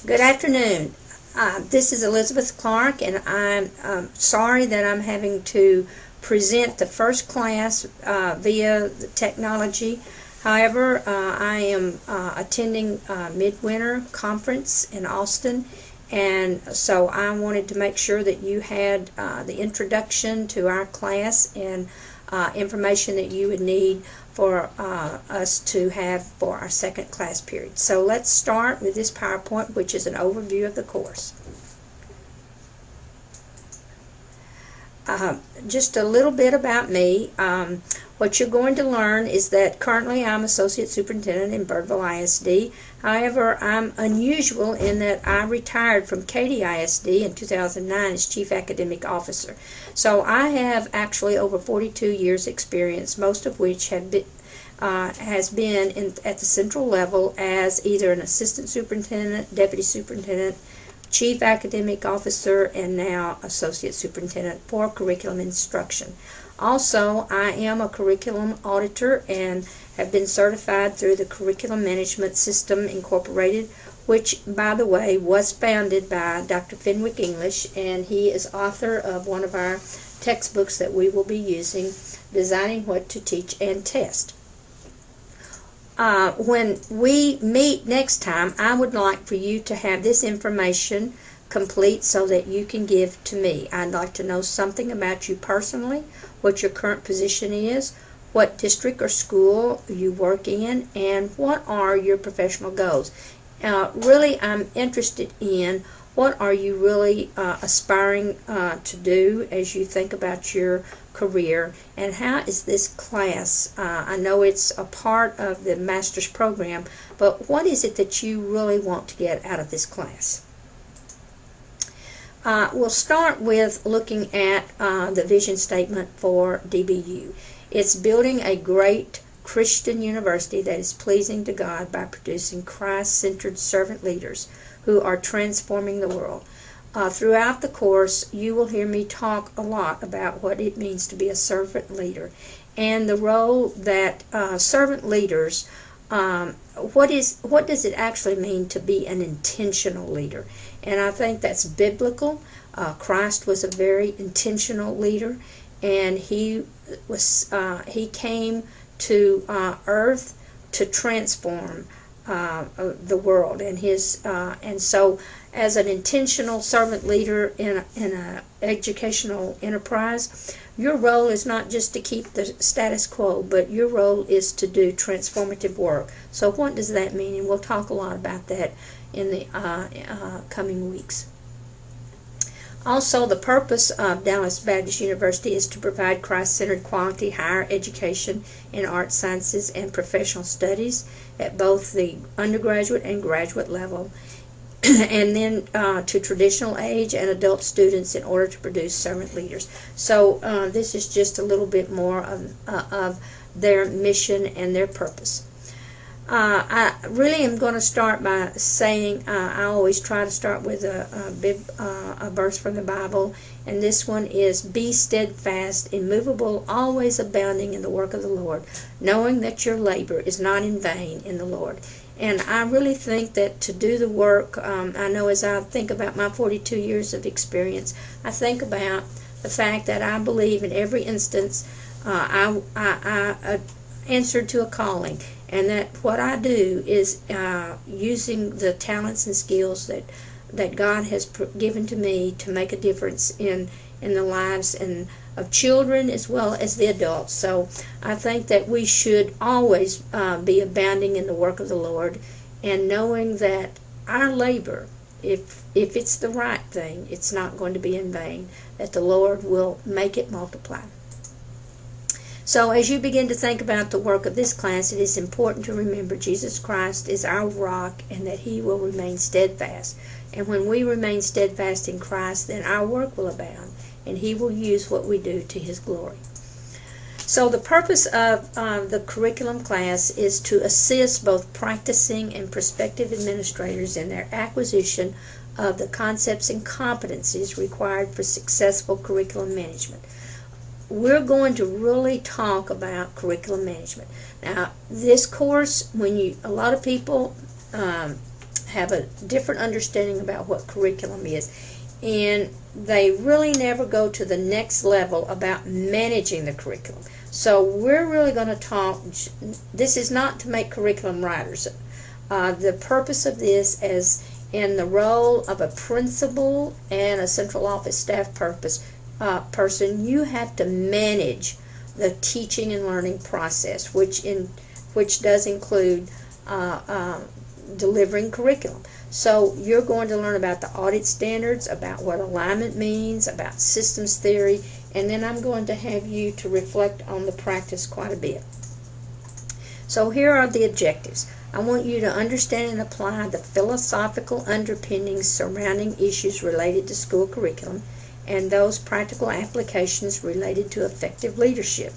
Good afternoon. This is Elizabeth Clark, and I'm sorry that I'm having to present the first class via the technology. However, I am attending a midwinter conference in Austin, and so I wanted to make sure that you had the introduction to our class and information that you would need for us to have for our second class period. So let's start with this PowerPoint, which is an overview of the course. Just a little bit about me. What you're going to learn is that currently I'm Associate Superintendent in Birdville ISD. However, I'm unusual in that I retired from Katy ISD in 2009 as Chief Academic Officer. So I have actually over 42 years experience, most of which have been, has been at the central level as either an Assistant Superintendent, Deputy Superintendent, Chief Academic Officer, and now Associate Superintendent for Curriculum Instruction. Also, I am a curriculum auditor and have been certified through the Curriculum Management System Incorporated, which, by the way, was founded by Dr. Fenwick English, and he is author of one of our textbooks that we will be using, Designing What to Teach and Test. When we meet next time, I would like for you to have this information complete so that you can give to me. I'd like to know something about you personally, what your current position is, what district or school you work in, and what are your professional goals. Really, I'm interested in what are you really aspiring to do as you think about your career, and how is this class, I know it's a part of the master's program, but what is it that you really want to get out of this class? We'll start with looking at the vision statement for DBU. It's building a great Christian university that is pleasing to God by producing Christ-centered servant leaders who are transforming the world. Throughout the course, you will hear me talk a lot about what it means to be a servant leader and the role that servant leaders, what does it actually mean to be an intentional leader? And I think that's biblical. Christ was a very intentional leader, and he came to earth to transform the world, and so as an intentional servant leader in an educational enterprise, your role is not just to keep the status quo, but your role is to do transformative work. So what does that mean? And we'll talk a lot about that in the coming weeks. Also, the purpose of Dallas Baptist University is to provide Christ-centered quality higher education in arts, sciences, and professional studies at both the undergraduate and graduate level, and then to traditional age and adult students in order to produce servant leaders. So this is just a little bit more of their mission and their purpose. I really am going to start by saying I always try to start with a verse from the Bible, and this one is, "Be steadfast, immovable, always abounding in the work of the Lord, knowing that your labor is not in vain in the Lord." And I really think that to do the work, I know as I think about my 42 years of experience, I think about the fact that I believe in every instance I answered to a calling, and that what I do is using the talents and skills that God has given to me to make a difference in the lives and of children as well as the adults. So I think that we should always be abounding in the work of the Lord, and knowing that our labor, if it's the right thing, it's not going to be in vain, that the Lord will make it multiply. So as you begin to think about the work of this class, it is important to remember Jesus Christ is our rock and that He will remain steadfast. And when we remain steadfast in Christ, then our work will abound, and He will use what we do to His glory. So the purpose of the curriculum class is to assist both practicing and prospective administrators in their acquisition of the concepts and competencies required for successful curriculum management. We're going to really talk about curriculum management. Now, this course, a lot of people have a different understanding about what curriculum is. And they really never go to the next level about managing the curriculum. So we're really going to talk, this is not to make curriculum writers. The purpose of this is in the role of a principal and a central office staff person, you have to manage the teaching and learning process, which does include delivering curriculum. So you're going to learn about the audit standards, about what alignment means, about systems theory, and then I'm going to have you to reflect on the practice quite a bit. So here are the objectives. I want you to understand and apply the philosophical underpinnings surrounding issues related to school curriculum and those practical applications related to effective leadership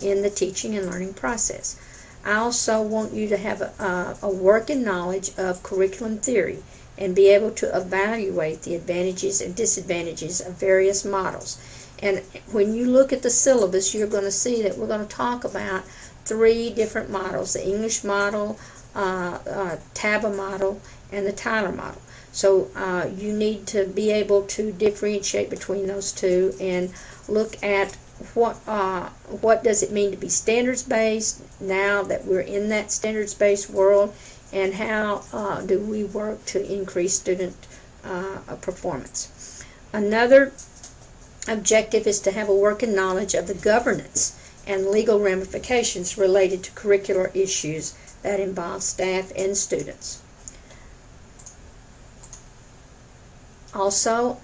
in the teaching and learning process. I also want you to have a working knowledge of curriculum theory and be able to evaluate the advantages and disadvantages of various models. And when you look at the syllabus, you're going to see that we're going to talk about 3 different models: the English model, TABA model, and the Tyler model. So you need to be able to differentiate between those two and look at what does it mean to be standards-based now that we're in that standards-based world, and how do we work to increase student performance. Another objective is to have a working knowledge of the governance and legal ramifications related to curricular issues that involve staff and students. Also,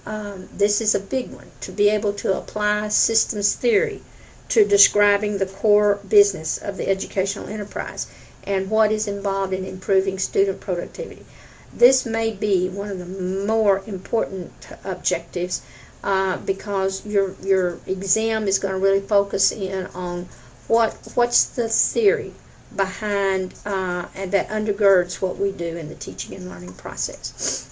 this is a big one, to be able to apply systems theory to describing the core business of the educational enterprise and what is involved in improving student productivity. This may be one of the more important objectives because your exam is going to really focus in on what's the theory behind and that undergirds what we do in the teaching and learning process.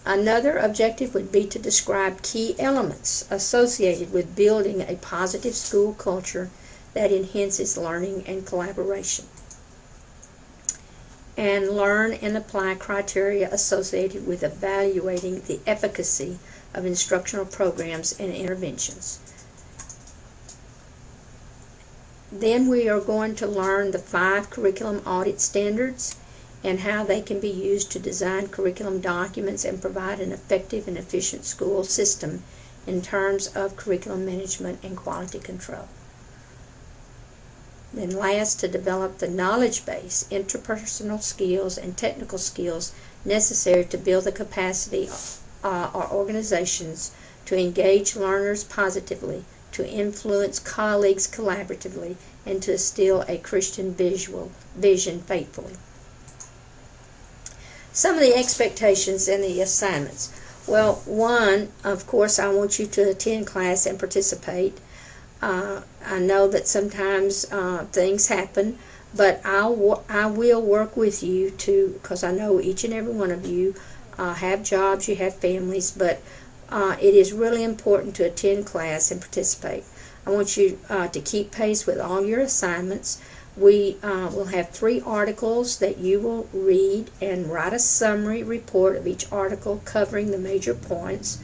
Another objective would be to describe key elements associated with building a positive school culture that enhances learning and collaboration. And learn and apply criteria associated with evaluating the efficacy of instructional programs and interventions. Then we are going to learn the 5 curriculum audit standards and how they can be used to design curriculum documents and provide an effective and efficient school system in terms of curriculum management and quality control. Then last, to develop the knowledge base, interpersonal skills, and technical skills necessary to build the capacity or organizations to engage learners positively, to influence colleagues collaboratively, and to instill a Christian vision faithfully. Some of the expectations and the assignments. Well, one, of course, I want you to attend class and participate. I know that sometimes things happen, but I will work with you because I know each and every one of you have jobs, you have families, but it is really important to attend class and participate. I want you to keep pace with all your assignments. We will have 3 articles that you will read and write a summary report of each article covering the major points.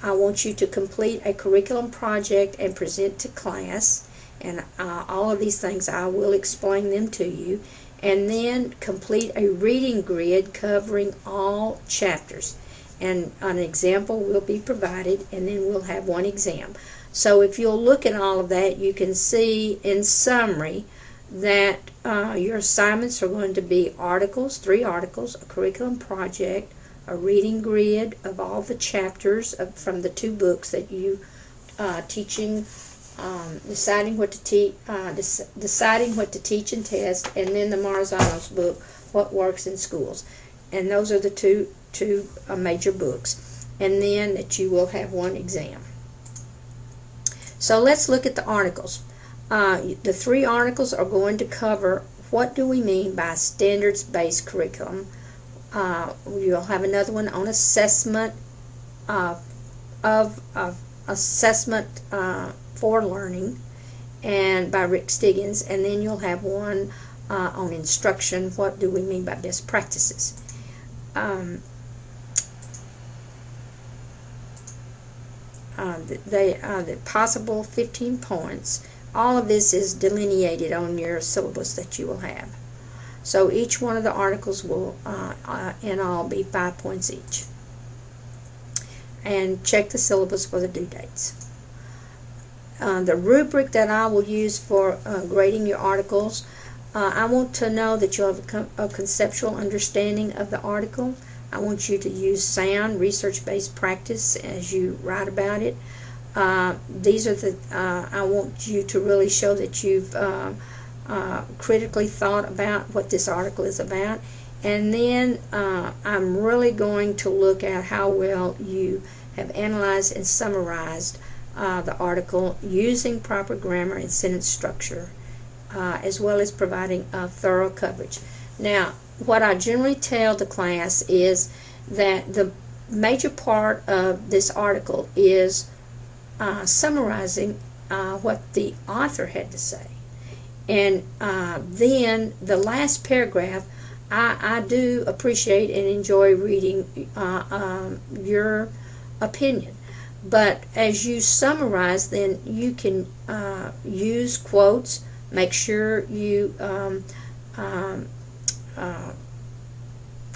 I want you to complete a curriculum project and present to class, and all of these things I will explain them to you. And then complete a reading grid covering all chapters, and an example will be provided, and then we'll have one exam. So if you'll look at all of that, you can see in summary that your assignments are going to be articles, 3 articles, a curriculum project, a reading grid of all the chapters from the 2 books that you teaching, deciding what to teach and test, and then the Marzano's book, What Works in Schools. And those are the two major books. And then that you will have one exam. So let's look at the articles. The 3 articles are going to cover what do we mean by standards-based curriculum. You'll have another one on assessment of assessment for learning, and by Rick Stiggins, and then you'll have one on instruction. What do we mean by best practices? The possible 15 points. All of this is delineated on your syllabus that you will have. So each one of the articles will in all be 5 points each. And check the syllabus for the due dates. The rubric that I will use for grading your articles, I want to know that you have a conceptual understanding of the article. I want you to use sound research-based practice as you write about it. These are the I want you to really show that you've critically thought about what this article is about. And then I'm really going to look at how well you have analyzed and summarized the article using proper grammar and sentence structure, as well as providing thorough coverage. Now, what I generally tell the class is that the major part of this article is summarizing what the author had to say. And then the last paragraph, I do appreciate and enjoy reading your opinion. But as you summarize, then you can use quotes. Make sure you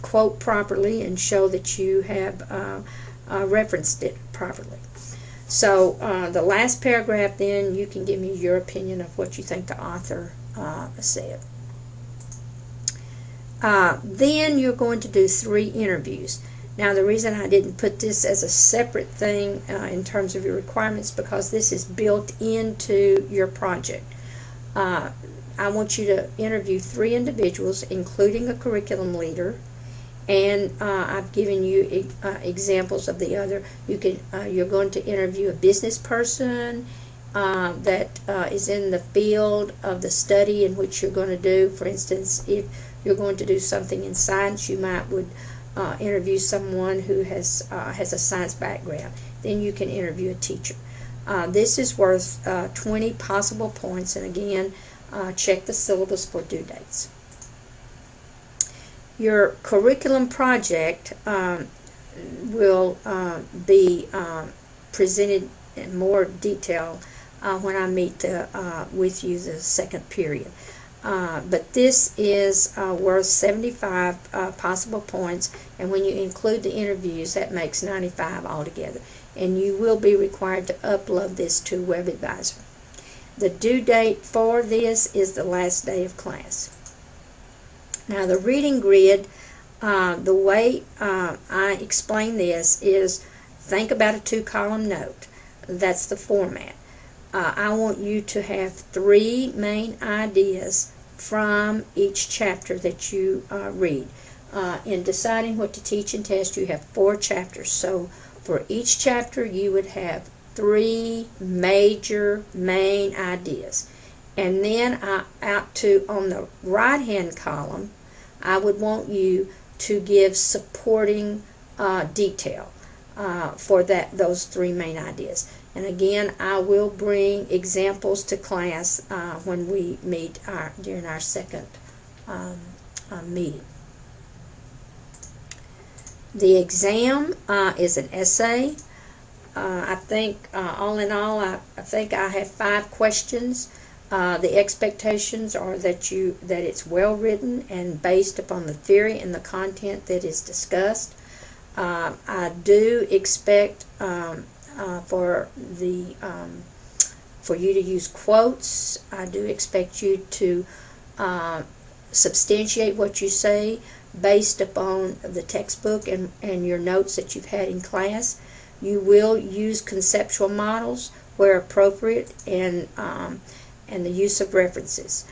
quote properly and show that you have referenced it properly. So the last paragraph, then you can give me your opinion of what you think the author said. Then you're going to do 3 interviews. Now, the reason I didn't put this as a separate thing in terms of your requirements, because this is built into your project. I want you to interview 3 individuals, including a curriculum leader, and I've given you examples of the other. You're going to interview a business person that is in the field of the study in which you're going to do. For instance, if you're going to do something in science, you would interview someone who has a science background. Then you can interview a teacher. This is worth 20 possible points, and again, check the syllabus for due dates. Your curriculum project will be presented in more detail when I meet with you the second period. But this is worth 75 possible points, and when you include the interviews, that makes 95 altogether. And you will be required to upload this to WebAdvisor. The due date for this is the last day of class. Now, the reading grid, the way I explain this is, think about a 2-column note. That's the format. I want you to have 3 main ideas from each chapter that you read. In deciding what to teach and test, you have 4 chapters. So for each chapter, you would have 3 major main ideas. And then on the right-hand column, I would want you to give supporting detail for those 3 main ideas. And again, I will bring examples to class when we meet during our second meeting. The exam is an essay. I think all in all, I think I have 5 questions. The expectations are that it's well written and based upon the theory and the content that is discussed. I do expect for you to use quotes. I do expect you to substantiate what you say based upon the textbook and your notes that you've had in class. You will use conceptual models where appropriate, and the use of references.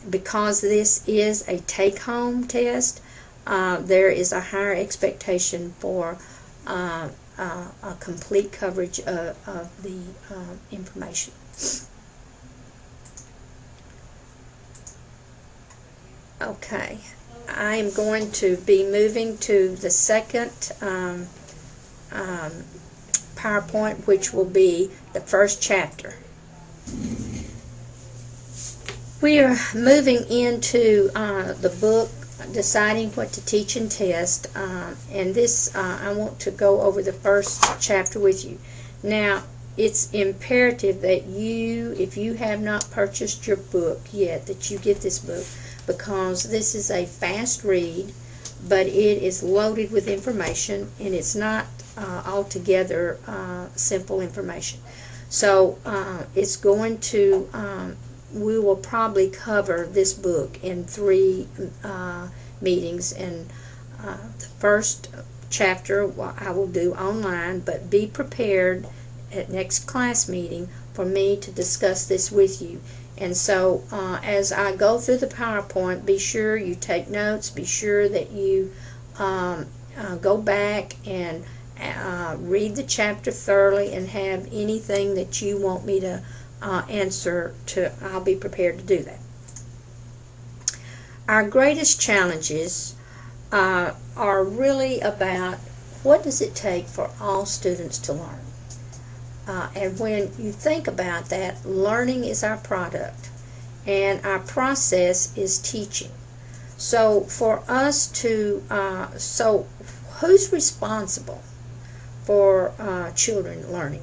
Because this is a take-home test, there is a higher expectation for a complete coverage of the information. Okay, I am going to be moving to the second PowerPoint, which will be the first chapter. We are moving into the book, Deciding What to Teach and Test, and this, I want to go over the first chapter with you. Now, it's imperative that you, if you have not purchased your book yet, that you get this book, because this is a fast read, but it is loaded with information, and it's not altogether simple information. So it's going to, we will probably cover this book in 3 meetings, and the first chapter I will do online, but be prepared at next class meeting for me to discuss this with you. And so as I go through the PowerPoint, be sure you take notes, be sure that you go back and read the chapter thoroughly, and have anything that you want me to answer to, I'll be prepared to do that. Our greatest challenges are really about what does it take for all students to learn. And when you think about that, learning is our product, and our process is teaching. So for us to, so who's responsible for children learning?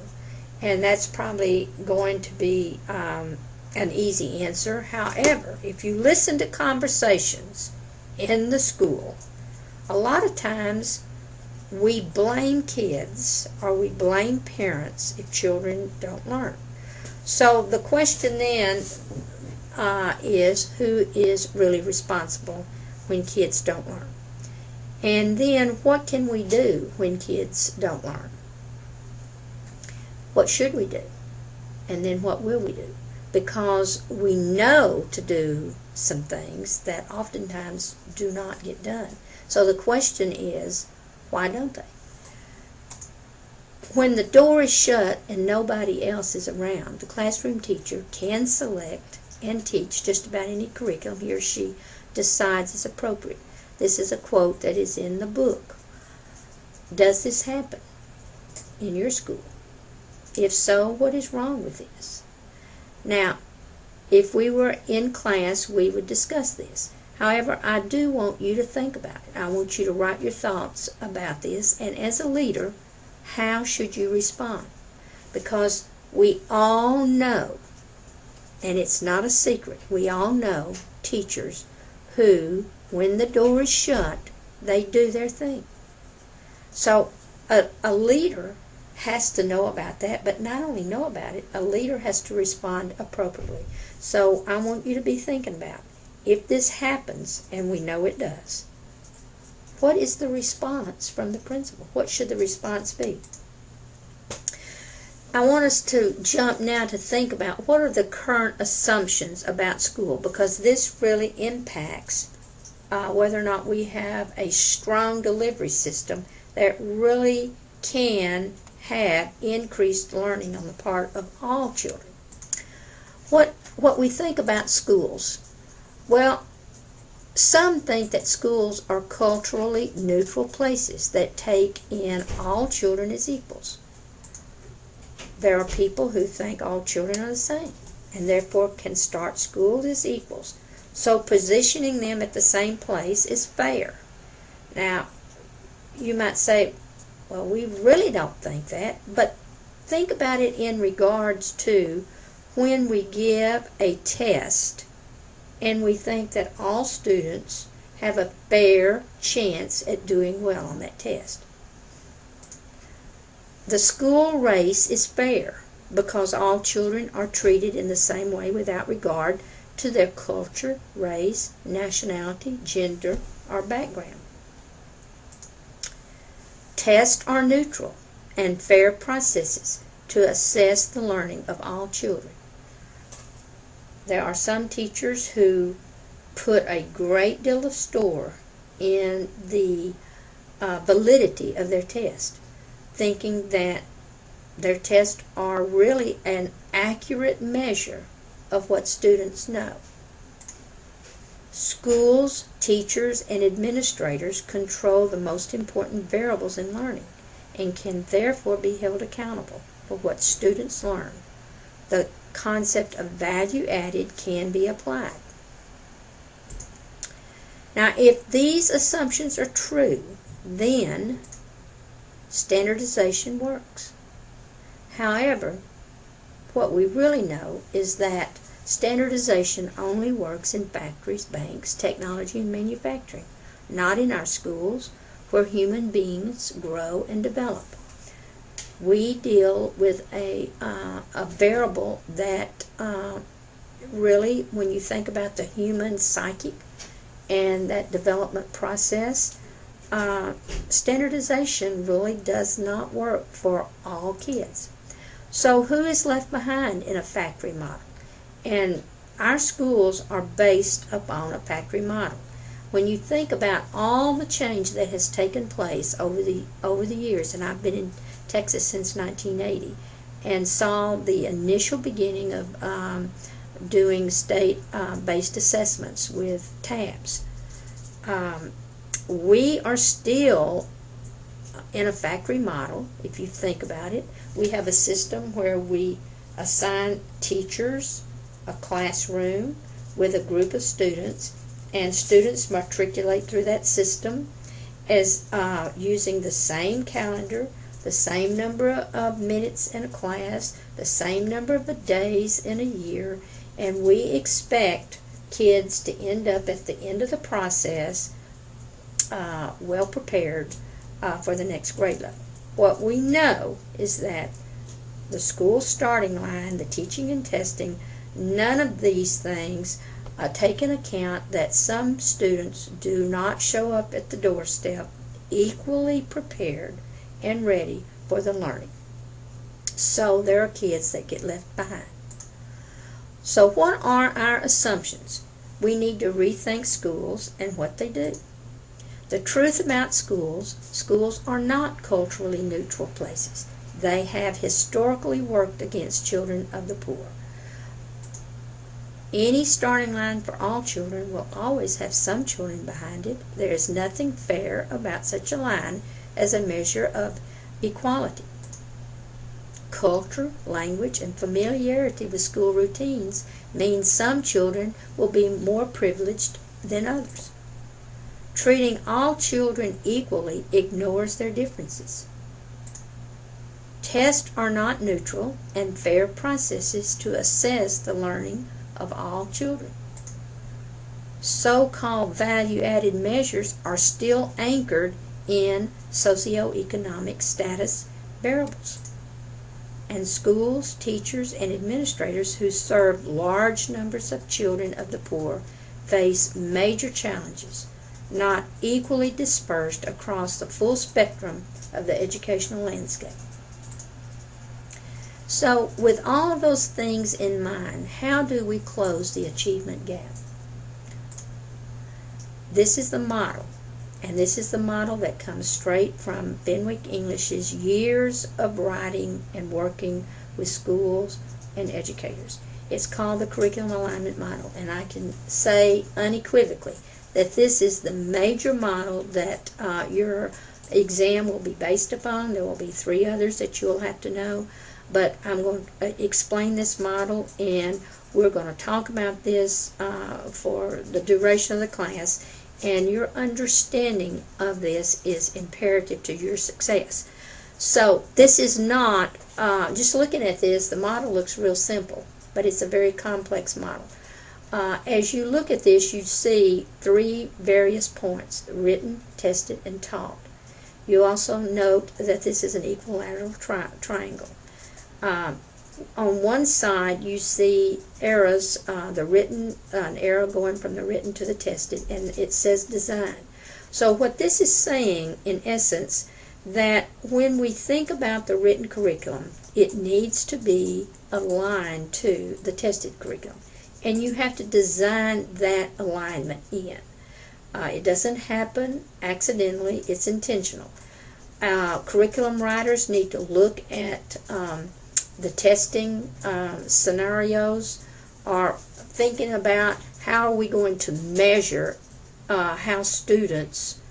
And that's probably going to be an easy answer. However, if you listen to conversations in the school, a lot of times we blame kids or we blame parents if children don't learn. So the question then is, who is really responsible when kids don't learn? And then what can we do when kids don't learn? What should we do? And then what will we do? Because we know to do some things that oftentimes do not get done. So the question is, why don't they? When the door is shut and nobody else is around, the classroom teacher can select and teach just about any curriculum he or she decides is appropriate. This is a quote that is in the book. Does this happen in your school? If so, what is wrong with this? Now, if we were in class, we would discuss this. However, I do want you to think about it. I want you to write your thoughts about this, and as a leader, how should you respond? Because we all know, and it's not a secret, we all know teachers who, when the door is shut, they do their thing. So a leader has to know about that, but not only know about it, a leader has to respond appropriately. So I want you to be thinking about, if this happens, and we know it does, what is the response from the principal? What should the response be? I want us to jump now to think about what are the current assumptions about school, because this really impacts whether or not we have a strong delivery system that really can have increased learning on the part of all children. What we think about schools. Well, some think that schools are culturally neutral places that take in all children as equals. There are people who think all children are the same, and therefore can start school as equals. So positioning them at the same place is fair. Now, you might say, well, we really don't think that, but think about it in regards to when we give a test and we think that all students have a fair chance at doing well on that test. The school race is fair because all children are treated in the same way without regard to their culture, race, nationality, gender, or background. Tests are neutral and fair processes to assess the learning of all children. There are some teachers who put a great deal of store in the validity of their test, thinking that their tests are really an accurate measure of what students know. Schools, teachers, and administrators control the most important variables in learning and can therefore be held accountable for what students learn. The concept of value added can be applied. Now, if these assumptions are true, then standardization works. However, what we really know is that standardization only works in factories, banks, technology, and manufacturing, not in our schools where human beings grow and develop. We deal with a variable that really, when you think about the human psychic and that development process, standardization really does not work for all kids. So who is left behind in a factory model? And our schools are based upon a factory model. When you think about all the change that has taken place over the years, and I've been in Texas since 1980 and saw the initial beginning of doing state-based assessments with tabs. We are still in a factory model, if you think about it. We have a system where we assign teachers a classroom with a group of students, and students matriculate through that system as using the same calendar, the same number of minutes in a class, the same number of days in a year, and we expect kids to end up at the end of the process well prepared for the next grade level. What we know is that the school starting line, the teaching and testing, none of these things take into account that some students do not show up at the doorstep equally prepared and ready for the learning. So there are kids that get left behind. So what are our assumptions? We need to rethink schools and what they do. The truth about schools are not culturally neutral places. They have historically worked against children of the poor. Any starting line for all children will always have some children behind it. There is nothing fair about such a line as a measure of equality. Culture, language, and familiarity with school routines means some children will be more privileged than others. Treating all children equally ignores their differences. Tests are not neutral and fair processes to assess the learning of all children. So-called value-added measures are still anchored in socioeconomic status variables. And schools, teachers, and administrators who serve large numbers of children of the poor face major challenges, not equally dispersed across the full spectrum of the educational landscape. So, with all of those things in mind, how do we close the achievement gap? This is the model, and this is the model that comes straight from Fenwick English's years of writing and working with schools and educators. It's called the Curriculum Alignment Model, and I can say unequivocally that this is the major model that your exam will be based upon. There will be 3 others that you'll have to know, but I'm going to explain this model, and we're going to talk about this for the duration of the class, and your understanding of this is imperative to your success. So this is not, just looking at this, the model looks real simple, but it's a very complex model. As you look at this, you see 3 various points: written, tested, and taught. You also note that this is an equilateral triangle. On one side, you see arrows, the written, an arrow going from the written to the tested, and it says design. So what this is saying, in essence, that when we think about the written curriculum, it needs to be aligned to the tested curriculum. And you have to design that alignment in. It doesn't happen accidentally, it's intentional. Curriculum writers need to look at the testing scenarios, or thinking about how are we going to measure how students,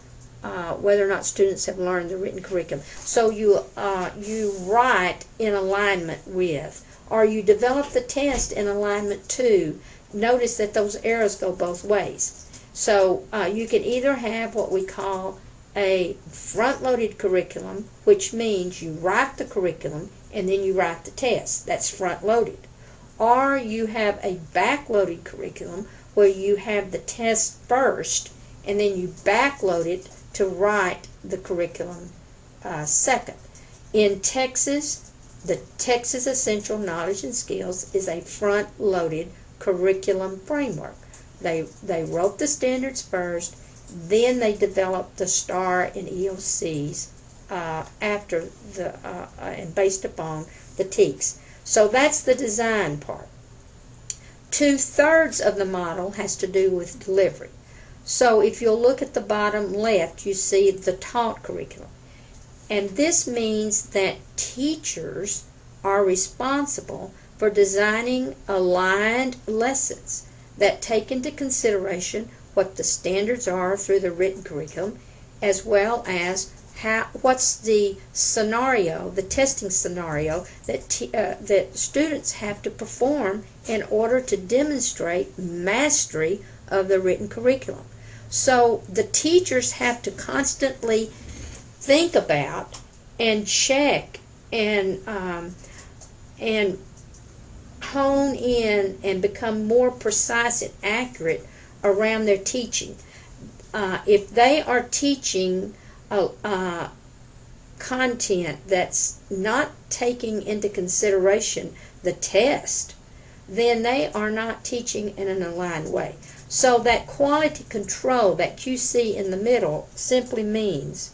whether or not students have learned the written curriculum. So you write in alignment with, or you develop the test in alignment 2. Notice that those arrows go both ways. So you can either have what we call a front-loaded curriculum, which means you write the curriculum and then you write the test. That's front-loaded. Or you have a back-loaded curriculum where you have the test first and then you back-load it to write the curriculum second. In Texas, the Texas Essential Knowledge and Skills is a front-loaded curriculum framework. They wrote the standards first, then they developed the STAR and EOCs after and based upon the TEKS. So that's the design part. 2/3 of the model has to do with delivery. So if you'll look at the bottom left, you see the taught curriculum. And this means that teachers are responsible for designing aligned lessons that take into consideration what the standards are through the written curriculum, as well as what's the scenario, the testing scenario that students have to perform in order to demonstrate mastery of the written curriculum. So the teachers have to constantly think about and check and hone in and become more precise and accurate around their teaching. If they are teaching content that's not taking into consideration the test, then they are not teaching in an aligned way. So that quality control, that QC in the middle, simply means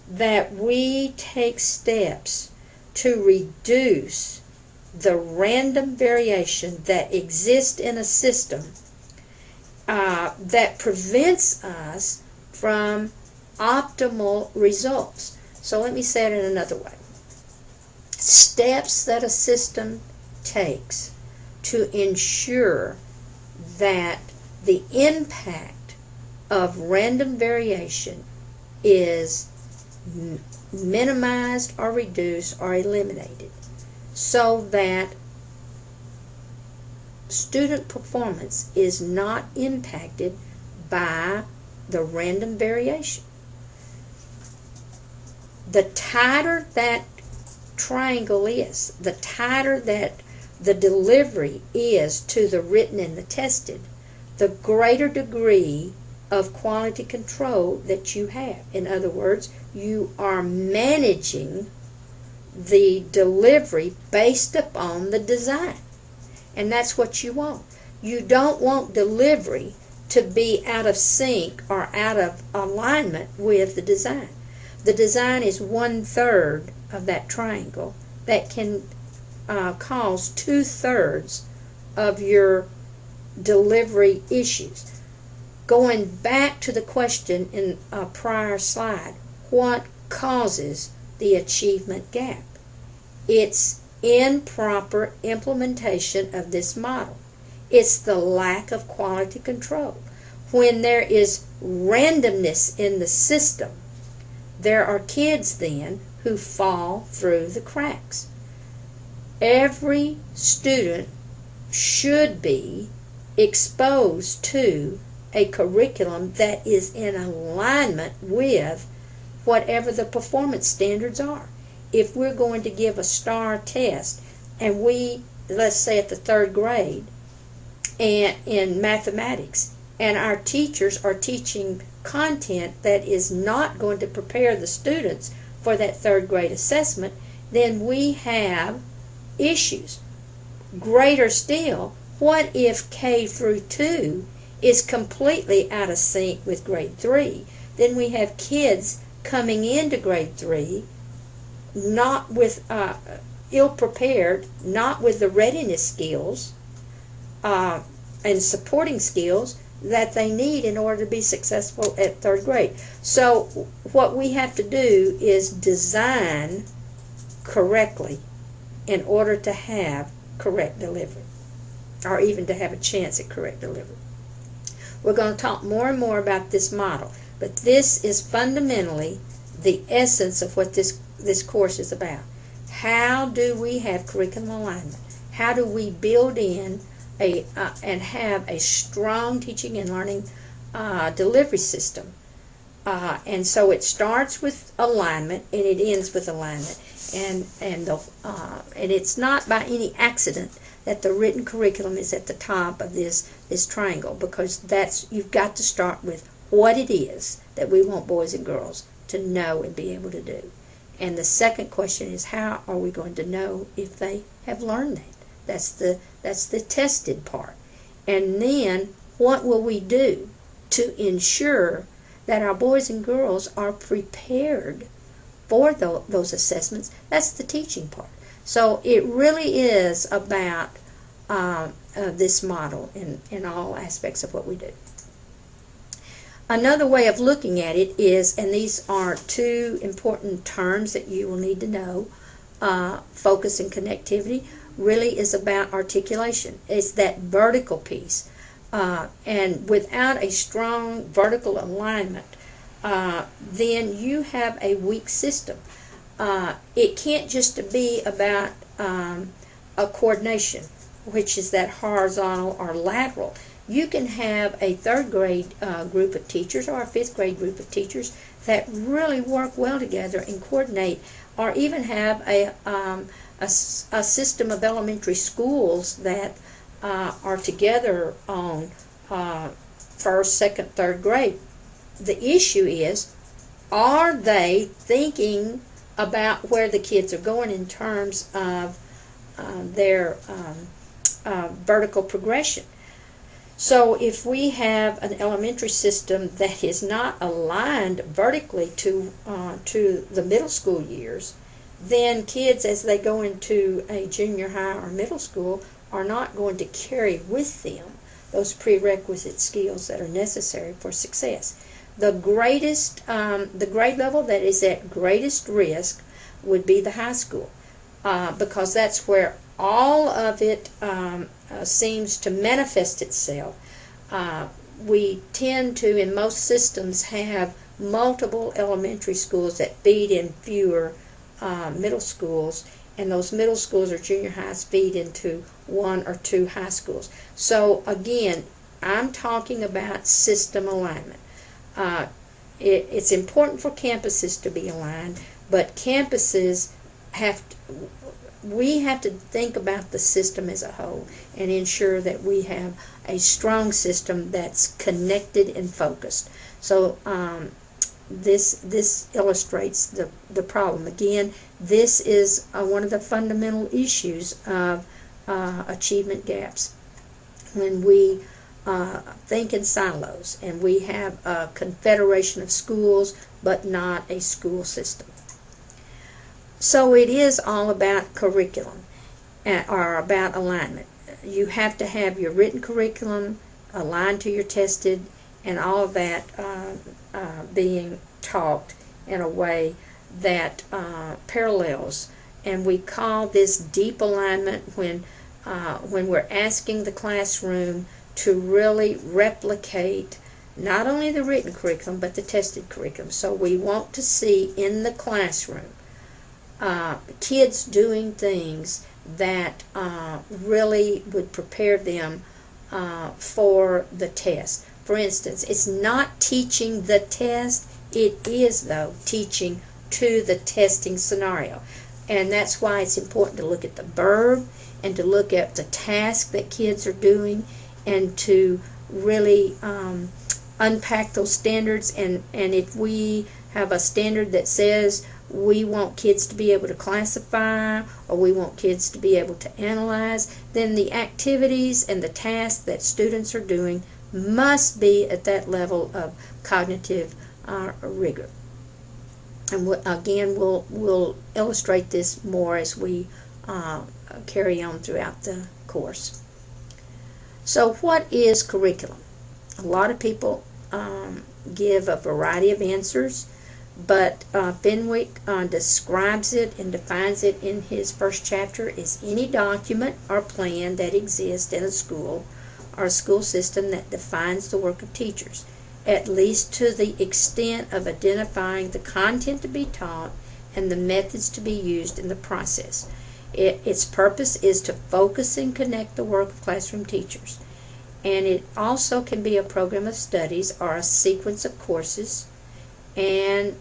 that we take steps to reduce the random variation that exists in a system that prevents us from optimal results. So let me say it in another way. Steps that a system takes to ensure that the impact of random variation is minimized or reduced or eliminated, so that student performance is not impacted by the random variation. The tighter that triangle is, the tighter that the delivery is to the written and the tested, the greater degree of quality control that you have. In other words, you are managing the delivery based upon the design. And that's what you want. You don't want delivery to be out of sync or out of alignment with the design. The design is 1/3 of that triangle that can cause 2/3 of your delivery issues. Going back to the question in a prior slide, what causes the achievement gap? It's improper implementation of this model. It's the lack of quality control. When there is randomness in the system, there are kids then who fall through the cracks. Every student should be exposed to a curriculum that is in alignment with whatever the performance standards are. If we're going to give a STAR test and let's say at the 3rd grade and in mathematics, and our teachers are teaching content that is not going to prepare the students for that 3rd grade assessment, then we have issues. Greater still, what if K through 2 is completely out of sync with grade 3? Then we have kids coming into grade 3 not with ill-prepared, not with the readiness skills and supporting skills that they need in order to be successful at 3rd grade. So what we have to do is design correctly in order to have correct delivery, or even to have a chance at correct delivery. We're going to talk more and more about this model, but this is fundamentally the essence of what this course is about. How do we have curriculum alignment? how do we build in and have a strong teaching and learning delivery system. And so it starts with alignment and it ends with alignment. And it's not by any accident that the written curriculum is at the top of this triangle, because you've got to start with what it is that we want boys and girls to know and be able to do. And the second question is, how are we going to know if they have learned that? That's the tested part. And then what will we do to ensure that our boys and girls are prepared for those assessments? That's the teaching part. So it really is about this model in all aspects of what we do. Another way of looking at it is, and these are two important terms that you will need to know, focus and connectivity, really is about articulation. It's that vertical piece. And without a strong vertical alignment, then you have a weak system. It can't just be about a coordination, which is that horizontal or lateral. You can have a third grade group of teachers or a fifth grade group of teachers that really work well together and coordinate, or even have a system of elementary schools that are together on first, second, third grade. The issue is, are they thinking about where the kids are going in terms of their vertical progression? So if we have an elementary system that is not aligned vertically to the middle school years, then kids, as they go into a junior high or middle school, are not going to carry with them those prerequisite skills that are necessary for success. The grade level that is at greatest risk would be the high school, because that's where all of it seems to manifest itself. We tend to, in most systems, have multiple elementary schools that feed in fewer middle schools, and those middle schools or junior highs feed into one or two high schools. So again, I'm talking about system alignment. It's important for campuses to be aligned, but campuses we have to think about the system as a whole and ensure that we have a strong system that's connected and focused. So this illustrates the problem. Again, this is one of the fundamental issues of achievement gaps. When we think in silos and we have a confederation of schools but not a school system. So it is all about curriculum or about alignment. You have to have your written curriculum aligned to your tested, and all of that being taught in a way that parallels. And we call this deep alignment when we're asking the classroom to really replicate not only the written curriculum but the tested curriculum. So we want to see in the classroom kids doing things that really would prepare them for the test. For instance, it's not teaching the test, it is, though, teaching to the testing scenario. And that's why it's important to look at the verb and to look at the task that kids are doing and to really unpack those standards. And if we have a standard that says we want kids to be able to classify or we want kids to be able to analyze, then the activities and the tasks that students are doing must be at that level of cognitive rigor. And again, we'll illustrate this more as we carry on throughout the course. So what is curriculum? A lot of people give a variety of answers, but Fenwick describes it and defines it in his first chapter as any document or plan that exists in a school or a school system that defines the work of teachers, at least to the extent of identifying the content to be taught and the methods to be used in the process. Its purpose is to focus and connect the work of classroom teachers. And it also can be a program of studies or a sequence of courses, and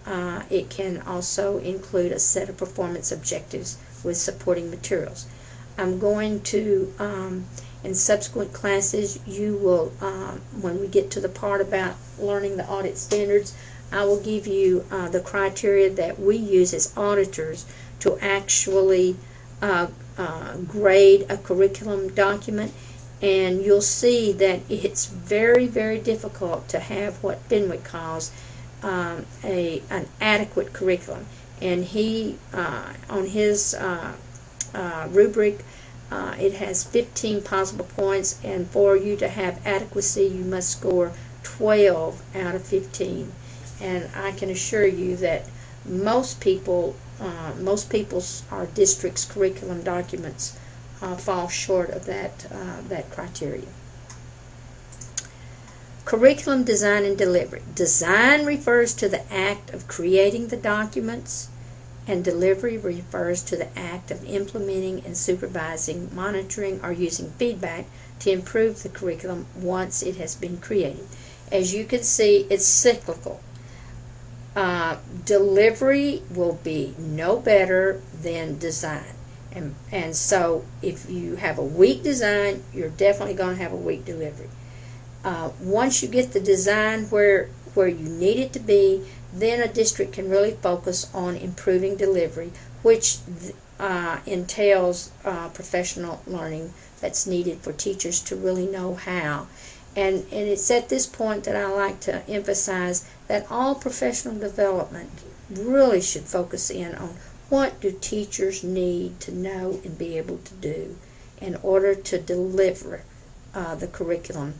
it can also include a set of performance objectives with supporting materials. I'm going to, in subsequent classes, you will, when we get to the part about learning the audit standards, I will give you the criteria that we use as auditors to actually grade a curriculum document. And you'll see that it's very, very difficult to have what Fenwick calls an adequate curriculum. And he, on his rubric, it has 15 possible points, and for you to have adequacy, you must score 12 out of 15. And I can assure you that most people's, our district's curriculum documents fall short of that criteria. Curriculum design and delivery. Design refers to the act of creating the documents, and delivery refers to the act of implementing and supervising, monitoring, or using feedback to improve the curriculum once it has been created. As you can see, it's cyclical. Delivery will be no better than design. And so if you have a weak design, you're definitely going to have a weak delivery. Once you get the design where you need it to be, then a district can really focus on improving delivery, which entails professional learning that's needed for teachers to really know how. And it's at this point that I like to emphasize that all professional development really should focus in on what do teachers need to know and be able to do in order to deliver the curriculum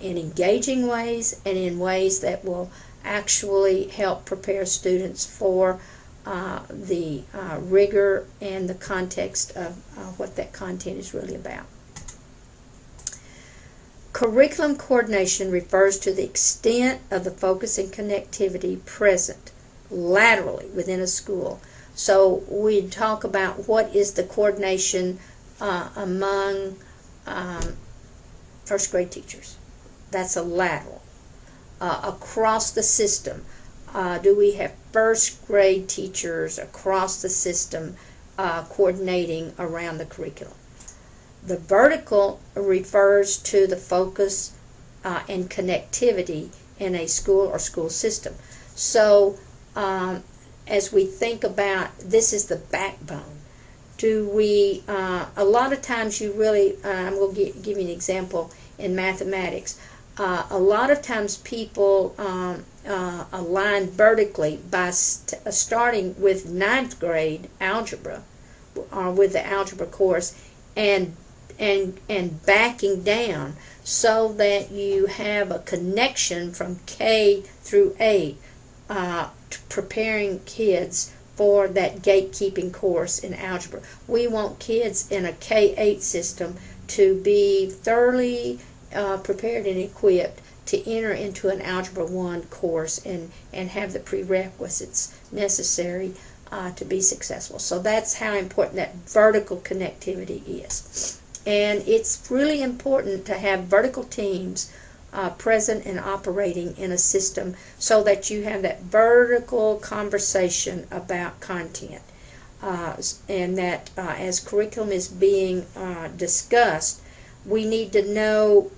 in engaging ways and in ways that will actually help prepare students for the rigor and the context of what that content is really about. Curriculum coordination refers to the extent of the focus and connectivity present laterally within a school. So we talk about what is the coordination among first grade teachers. That's a lateral. Across the system, do we have first grade teachers across the system coordinating around the curriculum? The vertical refers to the focus and connectivity in a school or school system. So as we think about, this is the backbone. Do we, a lot of times you really, I'm going to give you an example in mathematics. A lot of times people align vertically by starting with 9th grade algebra, or with the algebra course, and backing down so that you have a connection from K through 8, preparing kids for that gatekeeping course in algebra. We want kids in a K-8 system to be thoroughly prepared and equipped to enter into an Algebra 1 course and have the prerequisites necessary to be successful. So that's how important that vertical connectivity is. And it's really important to have vertical teams present and operating in a system so that you have that vertical conversation about content. And that as curriculum is being discussed, we need to know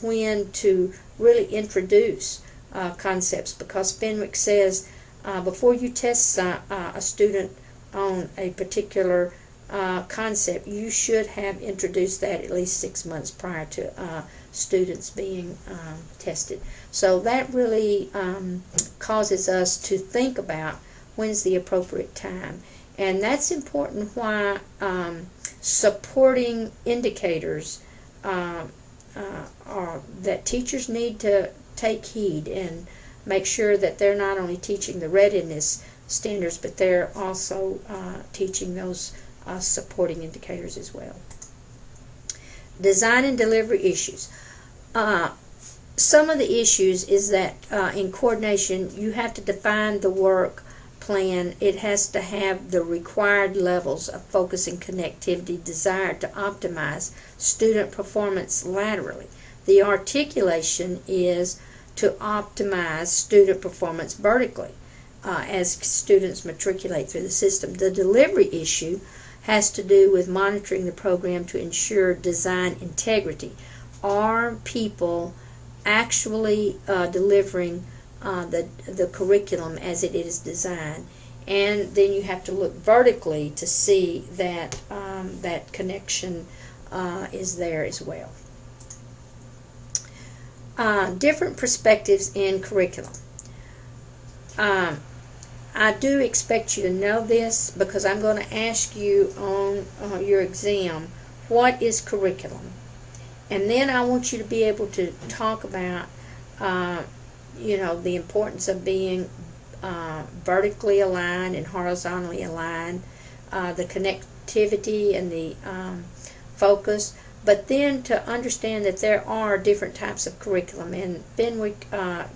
when to really introduce concepts, because Fenwick says before you test a student on a particular concept, you should have introduced that at least 6 months prior to students being tested. So that really causes us to think about when's the appropriate time. And that's important why supporting indicators are that teachers need to take heed and make sure that they're not only teaching the readiness standards, but they're also teaching those supporting indicators as well. Design and delivery issues. Some of the issues is that in coordination you have to define the work plan, it has to have the required levels of focus and connectivity desired to optimize student performance laterally. The articulation is to optimize student performance vertically as students matriculate through the system. The delivery issue has to do with monitoring the program to ensure design integrity. Are people actually delivering the curriculum as it is designed? And then you have to look vertically to see that that connection is there as well. Different perspectives in curriculum. I do expect you to know this because I'm going to ask you on your exam, what is curriculum? And then I want you to be able to talk about, the importance of being vertically aligned and horizontally aligned, the connectivity and the focus, but then to understand that there are different types of curriculum. And Benwick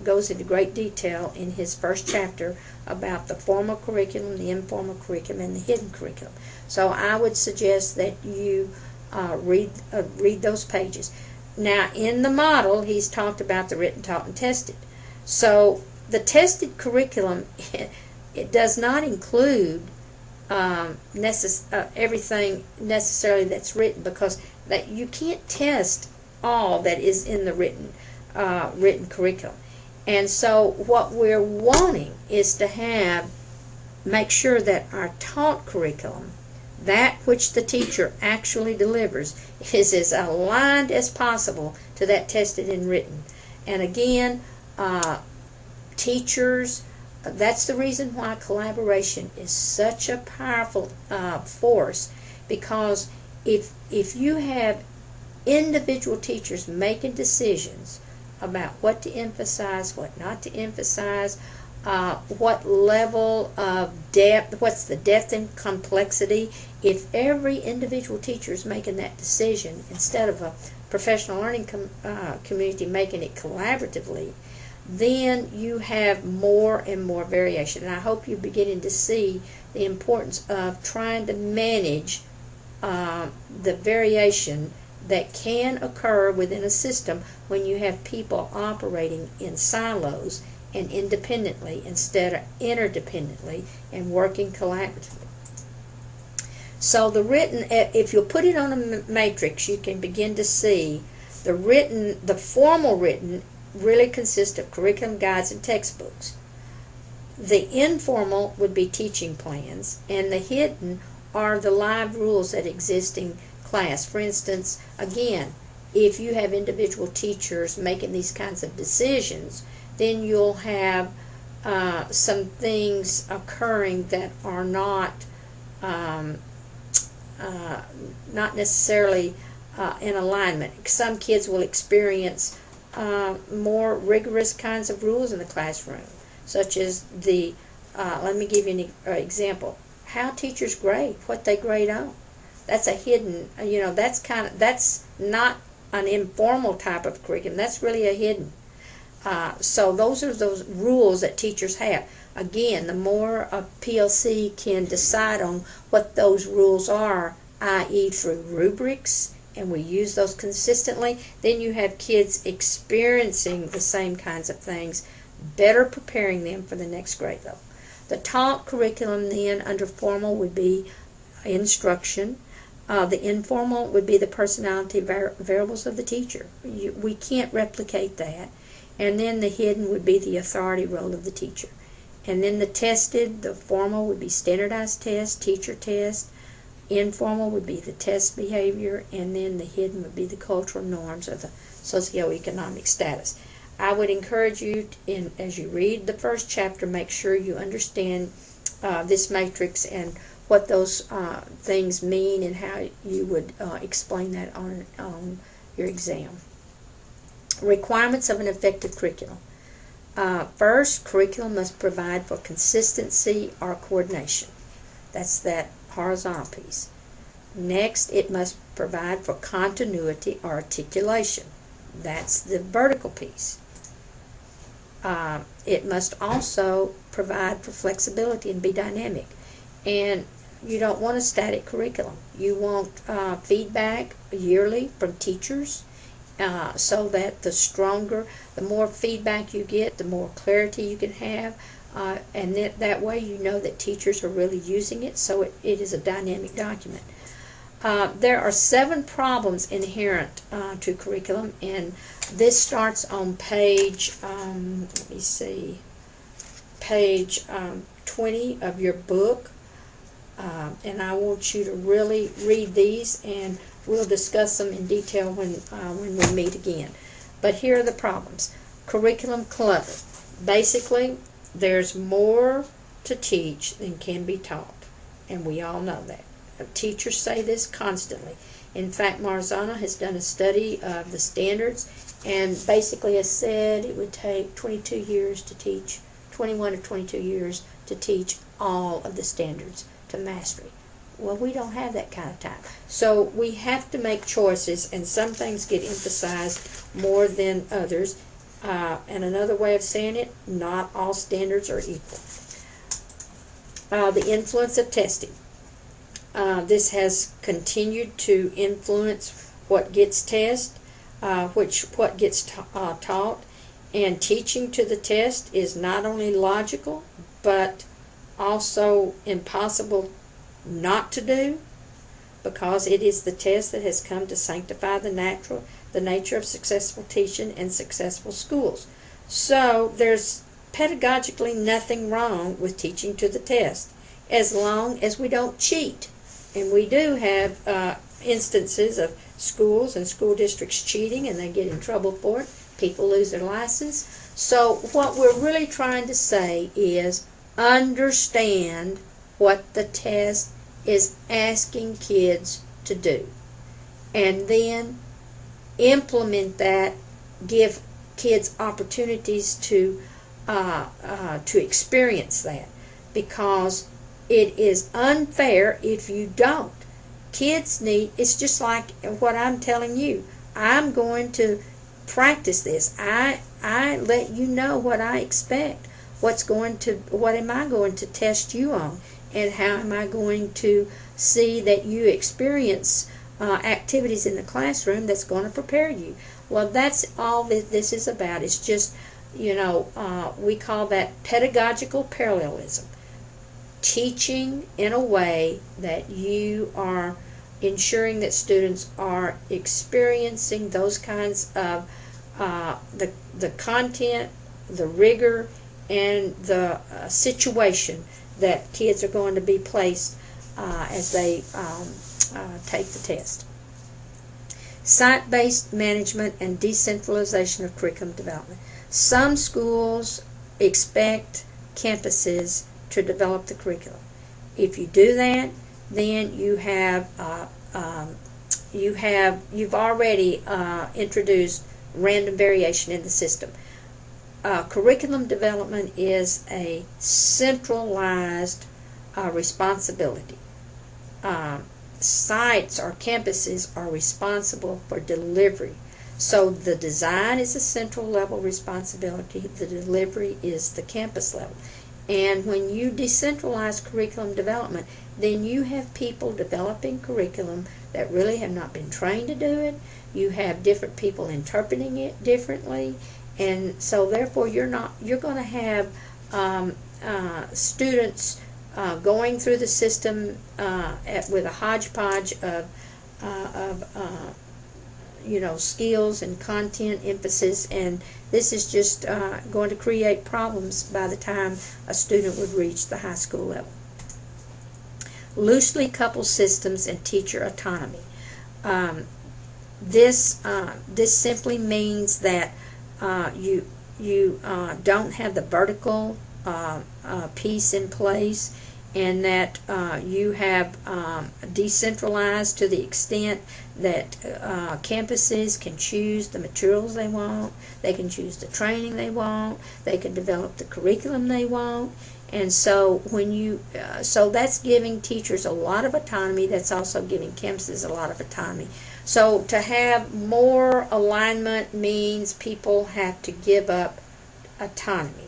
goes into great detail in his first chapter about the formal curriculum, the informal curriculum, and the hidden curriculum. So I would suggest that you read those pages. Now, in the model, he's talked about the written, taught, and tested. So the tested curriculum, it does not include everything necessarily that's written, because that you can't test all that is in the written curriculum. And so what we're wanting is to make sure that our taught curriculum, that which the teacher actually delivers, is as aligned as possible to that tested and written. And again, teachers, that's the reason why collaboration is such a powerful force, because if you have individual teachers making decisions about what to emphasize, what not to emphasize, what level of depth, what's the depth and complexity, if every individual teacher is making that decision instead of a professional learning community making it collaboratively, then you have more and more variation. And I hope you're beginning to see the importance of trying to manage the variation that can occur within a system when you have people operating in silos and independently instead of interdependently and working collaboratively. So the written, if you'll put it on a matrix, you can begin to see the formal written really consists of curriculum, guides, and textbooks. The informal would be teaching plans, and the hidden are the live rules that exist in class. For instance, again, if you have individual teachers making these kinds of decisions, then you'll have some things occurring that are not necessarily in alignment. Some kids will experience more rigorous kinds of rules in the classroom, such as let me give you an example. How teachers grade, what they grade on. That's a hidden, that's not an informal type of curriculum. That's really a hidden. So those are those rules that teachers have. Again, the more a PLC can decide on what those rules are, i.e. through rubrics, and we use those consistently, then you have kids experiencing the same kinds of things, better preparing them for the next grade level. The taught curriculum then under formal would be instruction. The informal would be the personality variables of the teacher. We can't replicate that. And then the hidden would be the authority role of the teacher. And then the tested, the formal would be standardized test, teacher test. Informal would be the test behavior, and then the hidden would be the cultural norms or the socioeconomic status. I would encourage you, as you read the first chapter, make sure you understand this matrix and what those things mean and how you would explain that on your exam. Requirements of an effective curriculum. First, curriculum must provide for consistency or coordination. That's that horizontal piece. Next, it must provide for continuity or articulation. That's the vertical piece. it must also provide for flexibility and be dynamic. And you don't want a static curriculum. You want feedback yearly from teachers, so that the more feedback you get, the more clarity you can have, and that way you know that teachers are really using it, so it is a dynamic document. There are 7 problems inherent to curriculum, and this starts on page, page 20 of your book. And I want you to really read these, and we'll discuss them in detail when we meet again. But here are the problems. Curriculum clutter. Basically, there's more to teach than can be taught, and we all know that. Teachers say this constantly. In fact, Marzano has done a study of the standards, and basically has said it would take 22 years to teach, 21 or 22 years to teach all of the standards to mastery. Well, we don't have that kind of time. So we have to make choices, and some things get emphasized more than others. And another way of saying it, not all standards are equal. The influence of testing. This has continued to influence what gets tested, what gets taught, and teaching to the test is not only logical, but also impossible not to do, because it is the test that has come to sanctify the nature of successful teaching and successful schools. So there's pedagogically nothing wrong with teaching to the test, as long as we don't cheat. And we do have instances of schools and school districts cheating, and they get in trouble for it. People lose their license. So what we're really trying to say is understand what the test is asking kids to do, and then implement that. Give kids opportunities to experience that, because it is unfair if you don't. Kids need, it's just like what I'm telling you. I'm going to practice this. I let you know what I expect. What am I going to test you on, and how am I going to see that you experience activities in the classroom that's going to prepare you. Well, that's all this is about. It's just, we call that pedagogical parallelism. Teaching in a way that you are ensuring that students are experiencing those kinds of the content, the rigor, and the situation that kids are going to be placed as they take the test. Site-based management and decentralization of curriculum development. Some schools expect campuses to develop the curriculum. If you do that, then you've already introduced random variation in the system. Curriculum development is a centralized responsibility. Sites or campuses are responsible for delivery. So the design is a central level responsibility. The delivery is the campus level. And when you decentralize curriculum development, then you have people developing curriculum that really have not been trained to do it. You have different people interpreting it differently. And so therefore you're going to have students going through the system with a hodgepodge of skills and content emphasis, and this is just going to create problems by the time a student would reach the high school level. Loosely coupled systems and teacher autonomy. This simply means that you don't have the vertical piece in place, and that you have decentralized to the extent that campuses can choose the materials they want, they can choose the training they want, they can develop the curriculum they want. And so so that's giving teachers a lot of autonomy. That's also giving campuses a lot of autonomy. So to have more alignment means people have to give up autonomy.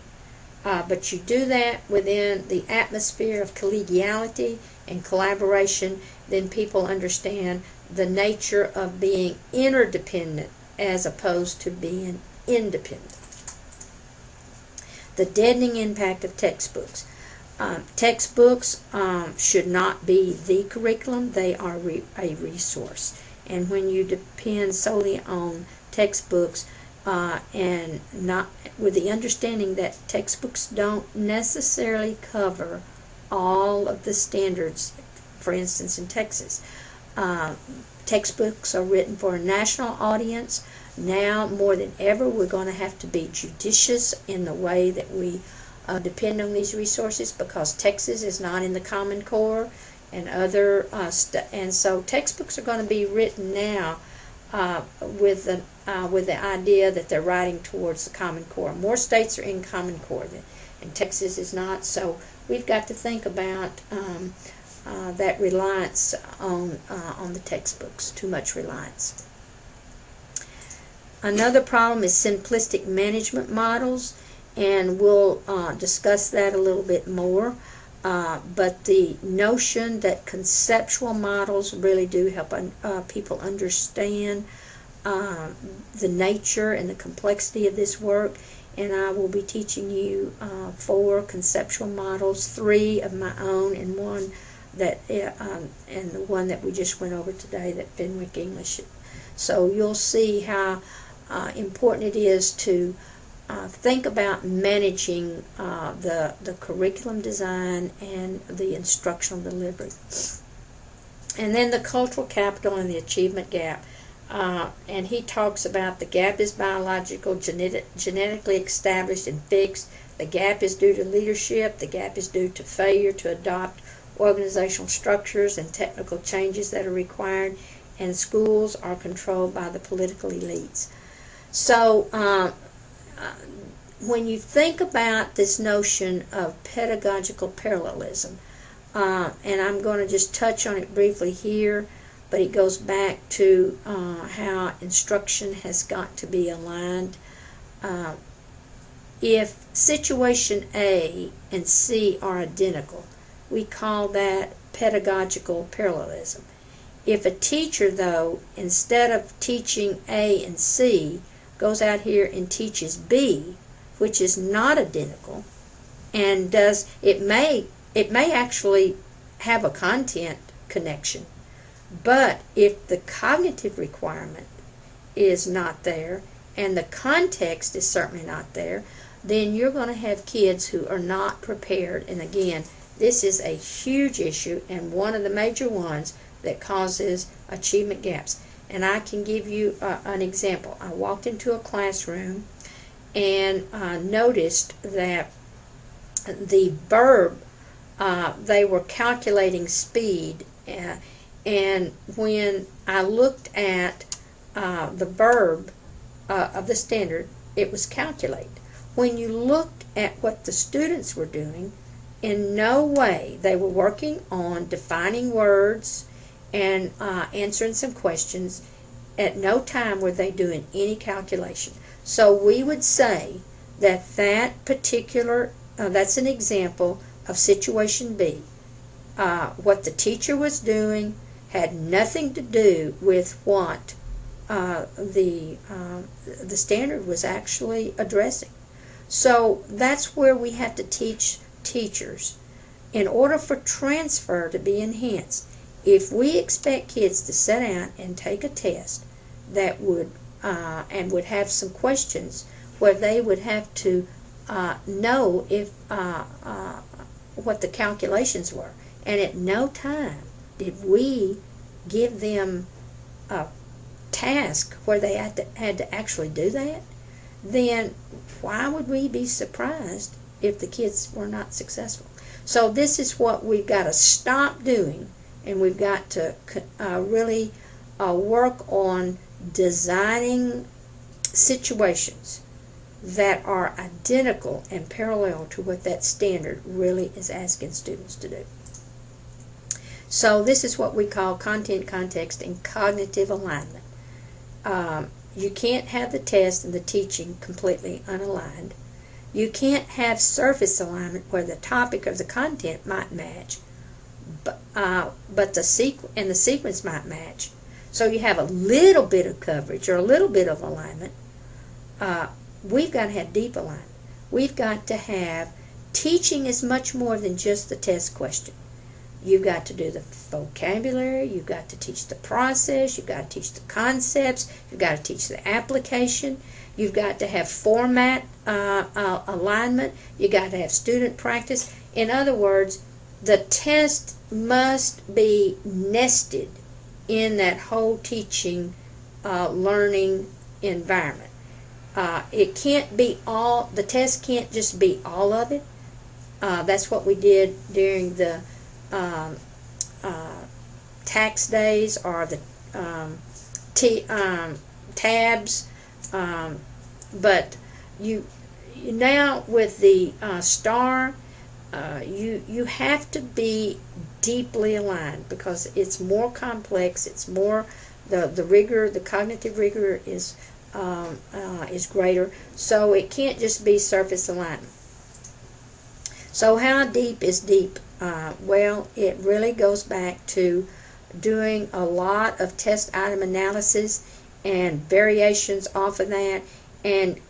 But you do that within the atmosphere of collegiality and collaboration, then people understand the nature of being interdependent as opposed to being independent. The deadening impact of textbooks. Textbooks should not be the curriculum. They are a resource. And when you depend solely on textbooks, and not with the understanding that textbooks don't necessarily cover all of the standards, for instance in Texas, textbooks are written for a national audience. Now more than ever, we're going to have to be judicious in the way that we depend on these resources, because Texas is not in the Common Core and other and so textbooks are going to be written now with the idea that they're writing towards the Common Core. More states are in Common Core and Texas is not, so we've got to think about that reliance on the textbooks, too much reliance. Another problem is simplistic management models, and we'll discuss that a little bit more. But the notion that conceptual models really do help people understand the nature and the complexity of this work. And I will be teaching you 4 conceptual models, 3 of my own, and one that and the one that we just went over today, that Fenwick English. So you'll see how important it is to think about managing the curriculum design and the instructional delivery. And then the cultural capital and the achievement gap. And he talks about the gap is biological, genetically established and fixed. The gap is due to leadership. The gap is due to failure to adopt organizational structures and technical changes that are required. And schools are controlled by the political elites. So when you think about this notion of pedagogical parallelism, and I'm going to just touch on it briefly here, but it goes back to how instruction has got to be aligned. If situation A and C are identical, we call that pedagogical parallelism. If a teacher, though, instead of teaching A and C, goes out here and teaches B, which is not identical, and it may actually have a content connection, but if the cognitive requirement is not there and the context is certainly not there, then you're going to have kids who are not prepared. And again, this is a huge issue and one of the major ones that causes achievement gaps. And I can give you an example. I walked into a classroom and noticed that the verb, they were calculating speed, and when I looked at the verb of the standard, it was calculate. When you looked at what the students were doing, in no way they were working on defining words and answering some questions. At no time were they doing any calculation. So we would say that that particular, that's an example of situation B. What the teacher was doing had nothing to do with what the standard was actually addressing. So that's where we have to teach teachers. In order for transfer to be enhanced, if we expect kids to sit down and take a test that would and would have some questions where they would have to know if what the calculations were, and at no time did we give them a task where they had to actually do that, then why would we be surprised if the kids were not successful? So this is what we've got to stop doing, and we've got to really work on designing situations that are identical and parallel to what that standard really is asking students to do. So this is what we call content, context, and cognitive alignment. You can't have the test and the teaching completely unaligned. You can't have surface alignment where the topic or the content might match, but the sequence might match. So you have a little bit of coverage or a little bit of alignment. We've got to have deep alignment. We've got to have teaching is much more than just the test question. You've got to do the vocabulary, you've got to teach the process, you've got to teach the concepts, you've got to teach the application, you've got to have format alignment, you've got to have student practice. In other words, the test must be nested in that whole teaching learning environment. It can't be all, the test can't just be all of it. That's what we did during the tax days or the tabs, but you now with the STAR, you have to be deeply aligned because it's more complex. It's more the rigor, the cognitive rigor is greater. So it can't just be surface alignment. So how deep is deep? Well, it really goes back to doing a lot of test item analysis and variations off of that, and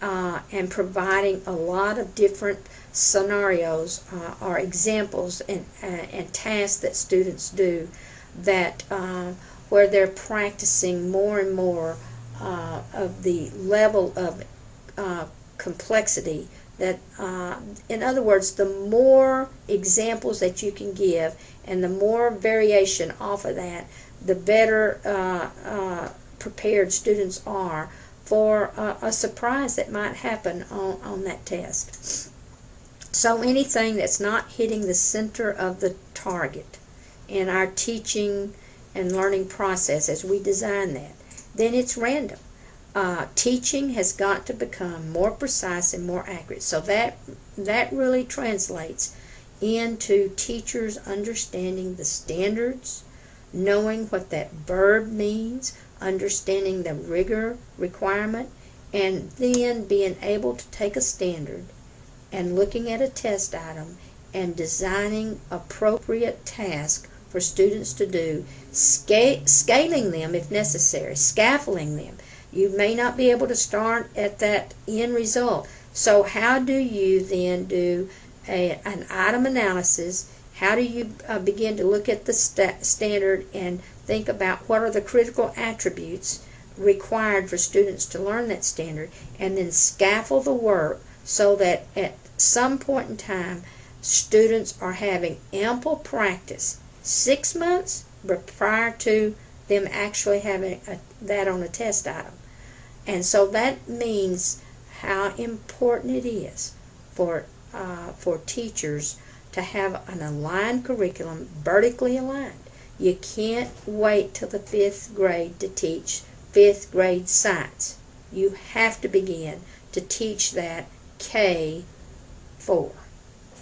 providing a lot of different scenarios or examples and tasks that students do that where they're practicing more and more of the level of complexity. That, in other words, the more examples that you can give and the more variation off of that, the better prepared students are for a surprise that might happen on that test. So anything that's not hitting the center of the target in our teaching and learning process as we design that, then it's random. Teaching has got to become more precise and more accurate. So that really translates into teachers understanding the standards, knowing what that verb means, understanding the rigor requirement, and then being able to take a standard and looking at a test item and designing appropriate tasks for students to do, scaling them if necessary, scaffolding them. You may not be able to start at that end result. So how do you then do an item analysis? How do you begin to look at the standard and think about what are the critical attributes required for students to learn that standard, and then scaffold the work so that at some point in time students are having ample practice 6 months but prior to them actually having that on a test item. And so that means how important it is for teachers to have an aligned curriculum, vertically aligned. You can't wait till the 5th grade to teach 5th grade science. You have to begin to teach that K-4,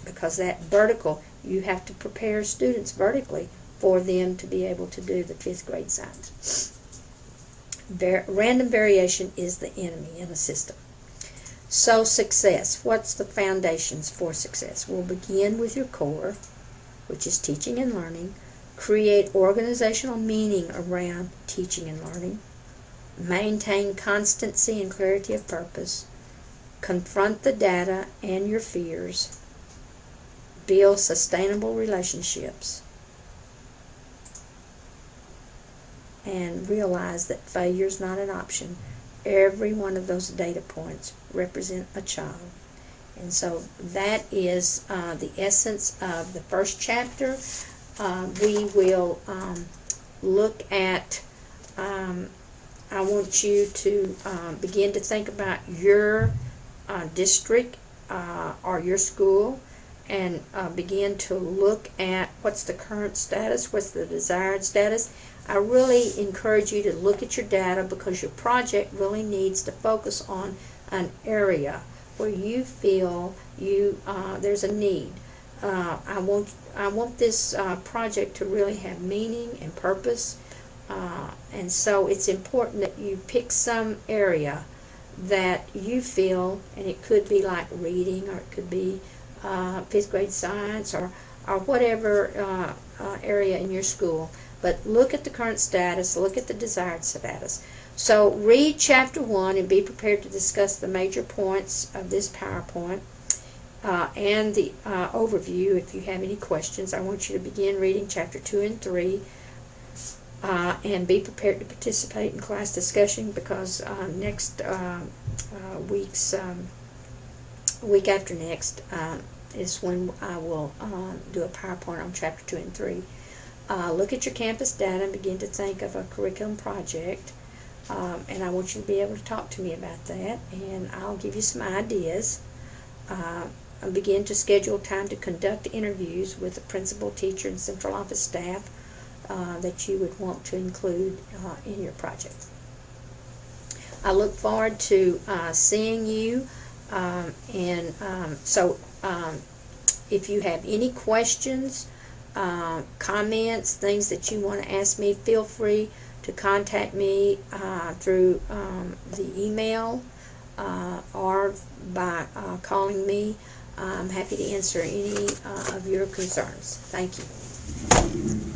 because that vertical, you have to prepare students vertically for them to be able to do the 5th grade science. Random variation is the enemy in a system. So success, what's the foundations for success? We'll begin with your core, which is teaching and learning. Create organizational meaning around teaching and learning. Maintain constancy and clarity of purpose. Confront the data and your fears. Build sustainable relationships. And realize that failure is not an option. Every one of those data points represent a child. And so that is the essence of the first chapter. We will look at, I want you to begin to think about your district or your school, and begin to look at what's the current status, what's the desired status. I really encourage you to look at your data, because your project really needs to focus on an area where you feel there's a need. I want this project to really have meaning and purpose, and so it's important that you pick some area that you feel, and it could be like reading, or it could be 5th grade science, or whatever area in your school. But look at the current status, look at the desired status. So read chapter 1 and be prepared to discuss the major points of this PowerPoint and the overview. If you have any questions, I want you to begin reading chapter 2 and 3 and be prepared to participate in class discussion, because next week after next is when I will do a PowerPoint on chapter 2 and 3. Look at your campus data and begin to think of a curriculum project. And I want you to be able to talk to me about that, and I'll give you some ideas. Begin to schedule time to conduct interviews with the principal, teacher, and central office staff that you would want to include in your project. I look forward to seeing you, so if you have any questions, comments, things that you want to ask me, feel free to contact me through the email or by calling me. I'm happy to answer any of your concerns. Thank you.